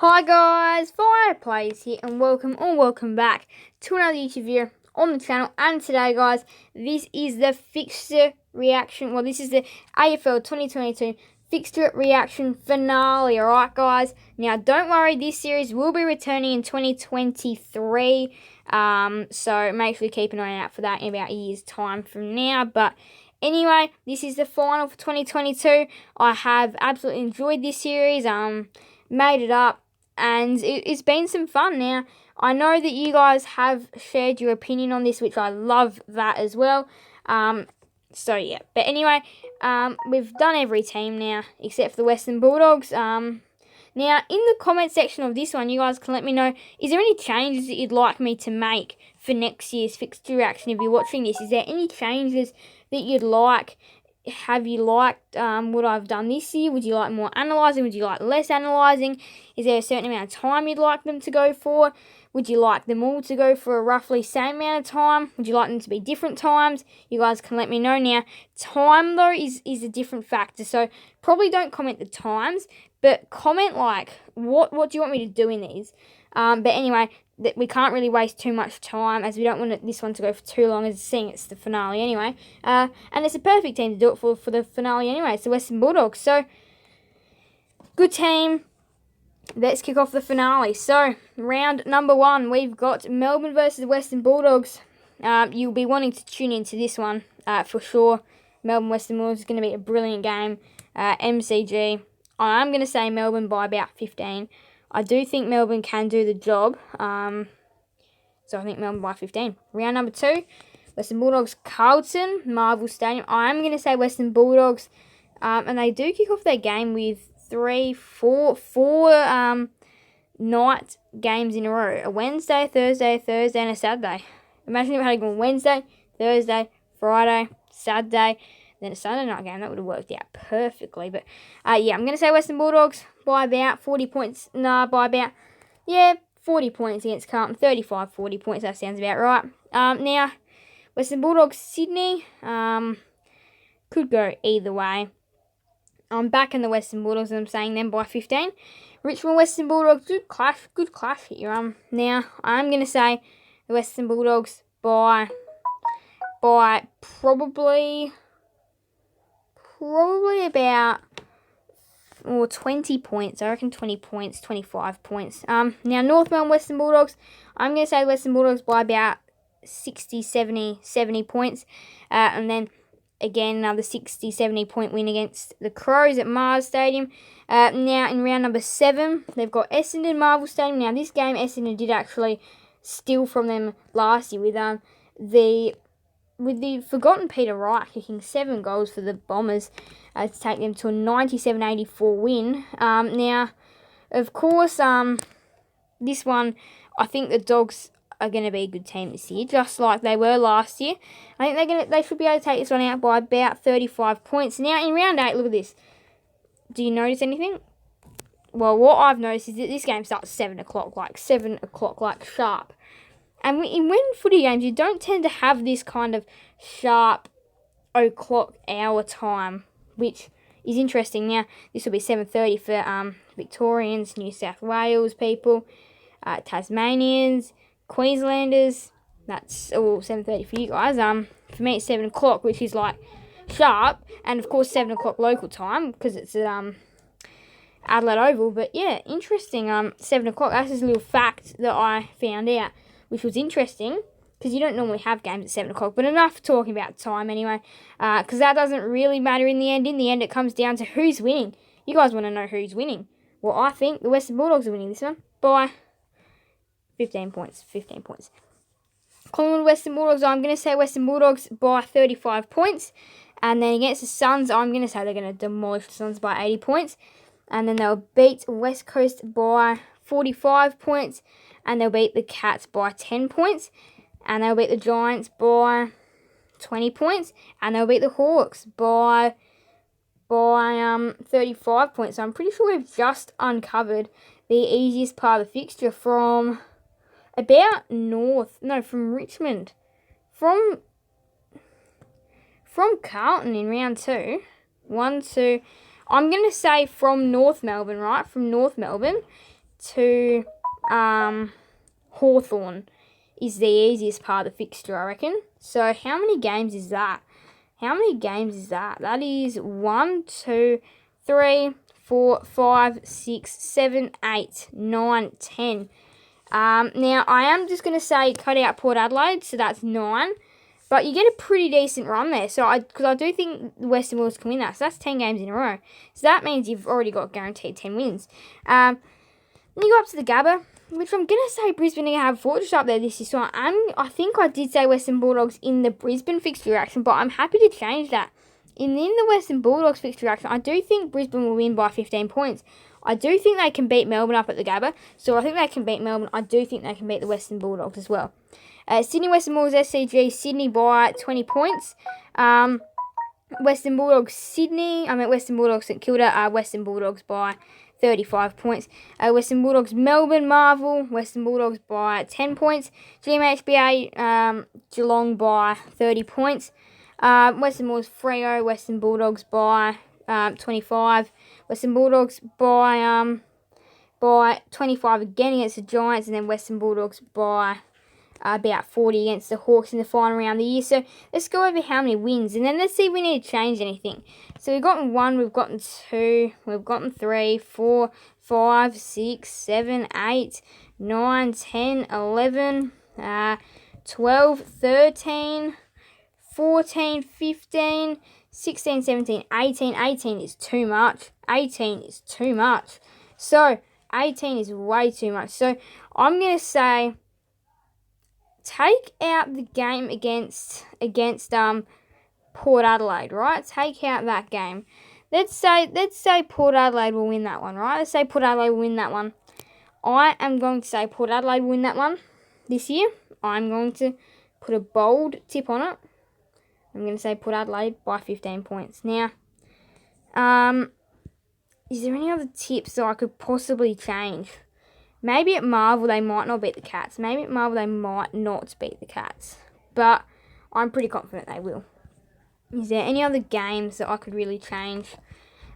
Hi guys, Fireplays here and welcome back to another YouTube video on the channel. And today guys, this is the Fixture reaction, this is the AFL 2022 Fixture reaction finale, alright guys. Now don't worry, this series will be returning in 2023, so make sure you keep an eye out for that in about a year's time from now. But anyway, this is the final for 2022. I have absolutely enjoyed this series, made it up, and it's been some fun. Now, I know that you guys have shared your opinion on this, which I love that as well. So, yeah. But anyway, we've done every team now, except for the Western Bulldogs. Now, in the comment section of this one, you guys can let me know, is there any changes that you'd like me to make for next year's fixture reaction if you're watching this? Is there any changes that you'd like? Have you liked what I've done this year? Would you like more analysing? Would you like less analysing? Is there a certain amount of time you'd like them to go for? Would you like them all to go for a roughly same amount of time? Would you like them to be different times? You guys can let me know. Now, time, though, is a different factor. So, probably don't comment the times, but comment, like, what do you want me to do in these? But anyway, we can't really waste too much time, as we don't want this one to go for too long, as seeing it's the finale anyway. And it's a perfect team to do it for the finale anyway. It's the Western Bulldogs. So, good team. Let's kick off the finale. So, round number 1, we've got Melbourne versus the Western Bulldogs. You'll be wanting to tune into this one for sure. Melbourne Western Bulldogs is going to be a brilliant game. MCG. I'm going to say Melbourne by about 15. I do think Melbourne can do the job. So I think Melbourne by 15. Round number 2, Western Bulldogs Carlton, Marvel Stadium. I'm going to say Western Bulldogs. And they do kick off their game with four night games in a row. A Wednesday, Thursday, and a Saturday. Imagine if we had gone Wednesday, Thursday, Friday, Saturday, then a Sunday night game. That would have worked out perfectly. But, yeah, I'm going to say Western Bulldogs by about 40 points. No, by about, 40 points against Carlton. 35, 40 points. That sounds about right. Now, Western Bulldogs Sydney could go either way. I'm back in the Western Bulldogs, and I'm saying them by 15. Richmond Western Bulldogs, good clash here. Now, I'm going to say the Western Bulldogs by probably about 20 points. I reckon 20 points, 25 points. Now, North Melbourne Western Bulldogs, I'm going to say Western Bulldogs by about 60, 70 points. And then, again, another 60, 70 point win against the Crows at Mars Stadium. Now, in round number 7, they've got Essendon Marvel Stadium. Now, this game, Essendon did actually steal from them last year with the forgotten Peter Wright kicking 7 goals for the Bombers to take them to a 97-84 win. Now, of course, this one, I think the Dogs are going to be a good team this year, just like they were last year. I think they should be able to take this one out by about 35 points. Now, in round 8, look at this. Do you notice anything? Well, what I've noticed is that this game starts 7 o'clock, like sharp. And when footy games, you don't tend to have this kind of sharp o'clock hour time, which is interesting. Now, this will be 7:30 for Victorians, New South Wales people, Tasmanians, Queenslanders. That's all 7:30 for you guys. For me, it's 7 o'clock, which is like sharp, and of course 7 o'clock local time because it's at Adelaide Oval. But yeah, interesting. 7 o'clock. That's just a little fact that I found out, which was interesting, because you don't normally have games at 7 o'clock. But enough talking about time anyway, because that doesn't really matter in the end. In the end, it comes down to who's winning. You guys want to know who's winning. Well, I think the Western Bulldogs are winning this one by 15 points. Collingwood Western Bulldogs, I'm going to say Western Bulldogs by 35 points. And then against the Suns, I'm going to say they're going to demolish the Suns by 80 points. And then they'll beat West Coast by 45 points. And they'll beat the Cats by 10 points. And they'll beat the Giants by 20 points. And they'll beat the Hawks by 35 points. So I'm pretty sure we've just uncovered the easiest part of the fixture from about from Richmond. From Carlton in round 2. 1, 2. I'm going to say from North Melbourne, right? From North Melbourne to Hawthorn is the easiest part of the fixture, I reckon. So how many games is that? How many games is that? That is 1, 2, 3, 4, 5, 6, 7, 8, 9, 10. Now, I am just going to say cut out Port Adelaide, so that's 9. But you get a pretty decent run there. So because I do think the Western Bulldogs can win that. So that's 10 games in a row. So that means you've already got guaranteed 10 wins. Then you go up to the Gabba, which I'm going to say Brisbane are going to have Fortress up there this year. So I think I did say Western Bulldogs in the Brisbane fixture action, but I'm happy to change that. In the Western Bulldogs fixture action, I do think Brisbane will win by 15 points. I do think they can beat Melbourne up at the Gabba. So I think they can beat Melbourne. I do think they can beat the Western Bulldogs as well. Sydney Western Bulldogs SCG, Sydney by 20 points. Western Bulldogs St Kilda, Western Bulldogs by 35 points. Western Bulldogs Melbourne Marvel, Western Bulldogs by 10 points. GMHBA Geelong by 30 points. Western Bulldogs Freo, Western Bulldogs by 25. Western Bulldogs by 25 again against the Giants, and then Western Bulldogs by about 40 against the Hawks in the final round of the year. So let's go over how many wins, and then let's see if we need to change anything. So we've gotten 1, we've gotten 2, we've gotten 3, 4, 5, 6, 7, 8, 9, 10, 11, 12, 13, 14, 15, 16, 17, 18. 18 is too much. 18 is too much. So 18 is way too much. So I'm going to say take out the game against Port Adelaide, right? Take out that game. Let's say Port Adelaide will win that one, right? Let's say Port Adelaide will win that one. I am going to say Port Adelaide will win that one this year. I'm going to put a bold tip on it. I'm going to say Port Adelaide by 15 points. Now, is there any other tips that I could possibly change? Maybe at Marvel they might not beat the Cats. Maybe at Marvel they might not beat the Cats. But I'm pretty confident they will. Is there any other games that I could really change?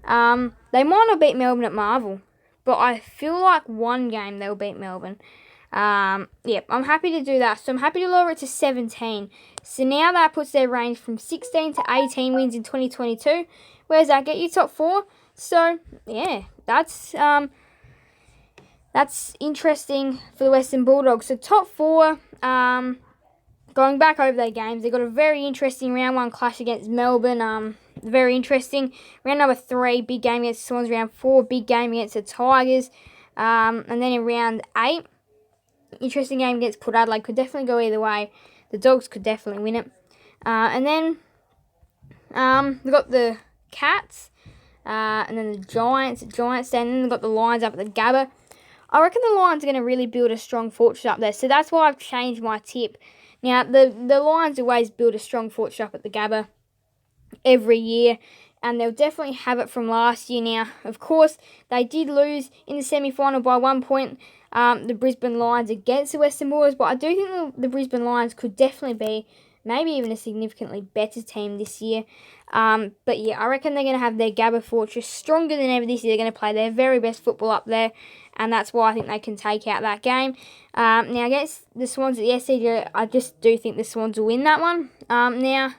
They might not beat Melbourne at Marvel, but I feel like one game they'll beat Melbourne. Yep, I'm happy to do that. So I'm happy to lower it to 17. So now that puts their range from 16 to 18 wins in 2022. Where does that get you? Top 4. So yeah, that's interesting for the Western Bulldogs. So top 4. Going back over their games, they got a very interesting round 1 clash against Melbourne. Very interesting. Round number 3, big game against the Swans. Round 4, big game against the Tigers. And then in round 8, interesting game against Port Adelaide. Could definitely go either way. The Dogs could definitely win it. And then we've got the Cats. And then the Giants. And then we've got the Lions up at the Gabba. I reckon the Lions are going to really build a strong fortress up there. So that's why I've changed my tip. Now, the Lions always build a strong fortress up at the Gabba every year. And they'll definitely have it from last year now. Of course, they did lose in the semi-final by 1 point, the Brisbane Lions against the Western Bulldogs. But I do think the Brisbane Lions could definitely be maybe even a significantly better team this year. But yeah, I reckon they're going to have their Gabba fortress stronger than ever this year. They're going to play their very best football up there. And that's why I think they can take out that game. Now, against the Swans at the SCG, I just do think the Swans will win that one. Now,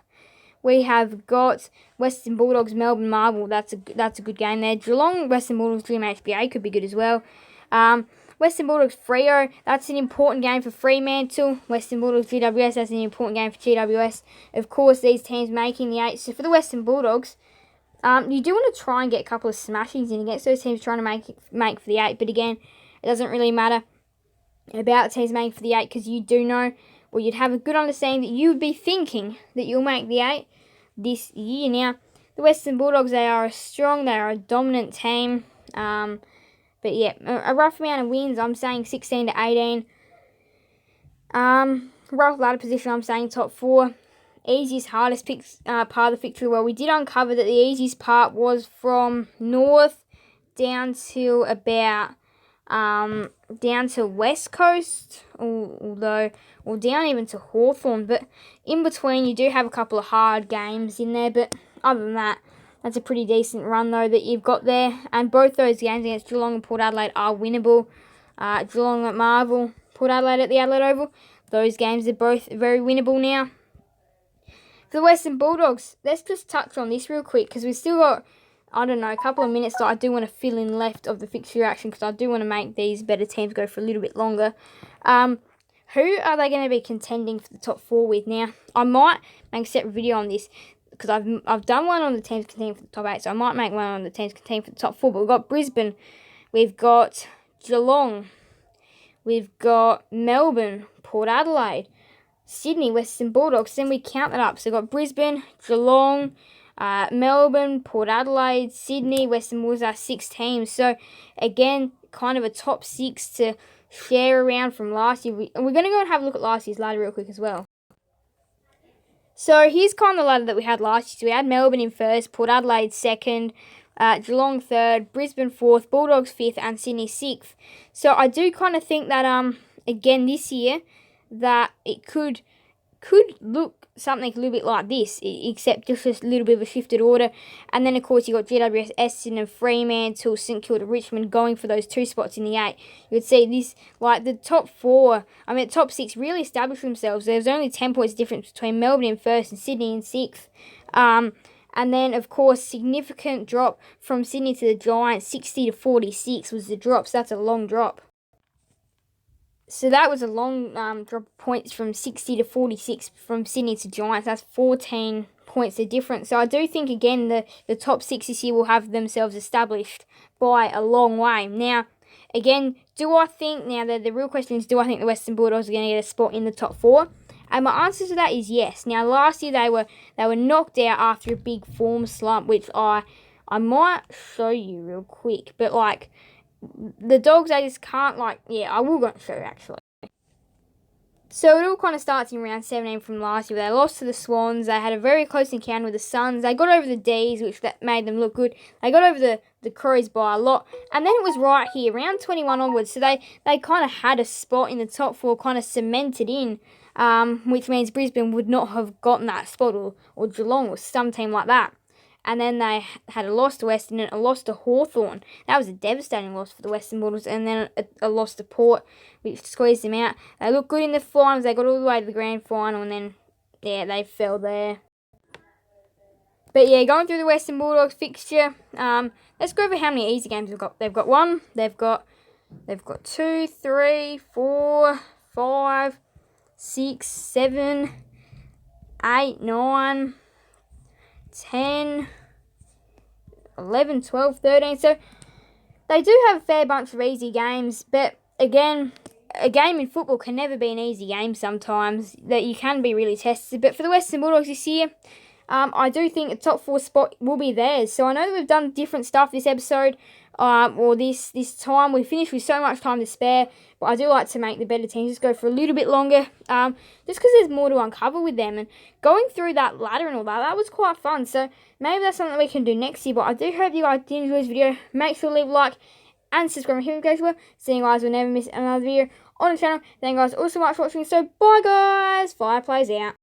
we have got Western Bulldogs, Melbourne Marvel. That's a good game there. Geelong, Western Bulldogs, GMHBA could be good as well. Western Bulldogs, Freo. That's an important game for Fremantle. Western Bulldogs, GWS. That's an important game for GWS. Of course, these teams making the 8. So for the Western Bulldogs, you do want to try and get a couple of smashings in against those teams trying to make for the 8. But again, it doesn't really matter about teams making for the 8 because you do know, or you'd have a good understanding that you would be thinking that you'll make the 8 this year. Now, the Western Bulldogs, they are a dominant team. But yeah, a rough amount of wins, I'm saying 16 to 18. Rough ladder position, I'm saying top 4. Easiest, hardest part of the fixture. Well, we did uncover that the easiest part was from north down to about down to West Coast, or down even to Hawthorn. But in between, you do have a couple of hard games in there. But other than that, that's a pretty decent run though that you've got there. And both those games against Geelong and Port Adelaide are winnable. Geelong at Marvel, Port Adelaide at the Adelaide Oval. Those games are both very winnable now. For the Western Bulldogs, let's just touch on this real quick because we've still got, I don't know, a couple of minutes that I do want to fill in left of the fixture action because I do want to make these better teams go for a little bit longer. Who are they going to be contending for the top 4 with now? I might make a separate video on this because I've done one on the teams contending for the top 8, so I might make one on the teams contending for the top 4. But we've got Brisbane, we've got Geelong, we've got Melbourne, Port Adelaide, Sydney, Western Bulldogs. Then we count that up. So we've got Brisbane, Geelong, Melbourne, Port Adelaide, Sydney, Western Bulldogs are 6 teams. So again, kind of a top 6 to share around from last year. We're going to go and have a look at last year's ladder real quick as well. So here's kind of the ladder that we had last year. So we had Melbourne in first, Port Adelaide second, Geelong third, Brisbane fourth, Bulldogs fifth, and Sydney sixth. So I do kind of think that again this year that it could look something a little bit like this, except just a little bit of a shifted order. And then, of course, you got GWS, Essendon, Fremantle, St Kilda, Richmond going for those 2 spots in the 8. You would see this, like the top 4, the top 6 really established themselves. There's only 10 points difference between Melbourne in first and Sydney in 6th. And then, of course, significant drop from Sydney to the Giants, 60 to 46 was the drop, so that's a long drop. So that was a long drop of points from 60 to 46 from Sydney to Giants. That's 14 points of difference. So I do think, again, the top 6 this year will have themselves established by a long way. Now, again, the real question is, do I think the Western Bulldogs are going to get a spot in the top 4? And my answer to that is yes. Now, last year they were knocked out after a big form slump, which I might show you real quick. But, like, the Dogs, they just can't, I will go and show you, actually. So it all kind of starts in round 17 from last year. They lost to the Swans. They had a very close encounter with the Suns. They got over the D's, which that made them look good. They got over the Crows by a lot. And then it was right here, round 21 onwards. So they kind of had a spot in the top 4 kind of cemented in, which means Brisbane would not have gotten that spot, or Geelong or some team like that. And then they had a loss to Western and a loss to Hawthorn. That was a devastating loss for the Western Bulldogs. And then a loss to Port, which squeezed them out. They looked good in the finals. They got all the way to the grand final. And then, they fell there. But, going through the Western Bulldogs fixture. Let's go over how many easy games they've got. They've got 1. They've got 2, 3, 4, 5, 6, 7, 8, 9... 10, 11, 12, 13. So they do have a fair bunch of easy games. But again, a game in football can never be an easy game sometimes. That you can be really tested. But for the Western Bulldogs this year, I do think a top 4 spot will be theirs. So I know that we've done different stuff this episode. Or this time. We finished with so much time to spare. But I do like to make the better teams just go for a little bit longer. Just because there's more to uncover with them. And going through that ladder and all that was quite fun. So maybe that's something that we can do next year. But I do hope you guys did enjoy this video. Make sure to leave a like and subscribe if you guys were. So you guys will never miss another video on the channel. Thank you guys all so much for watching. So bye guys. Fire plays out.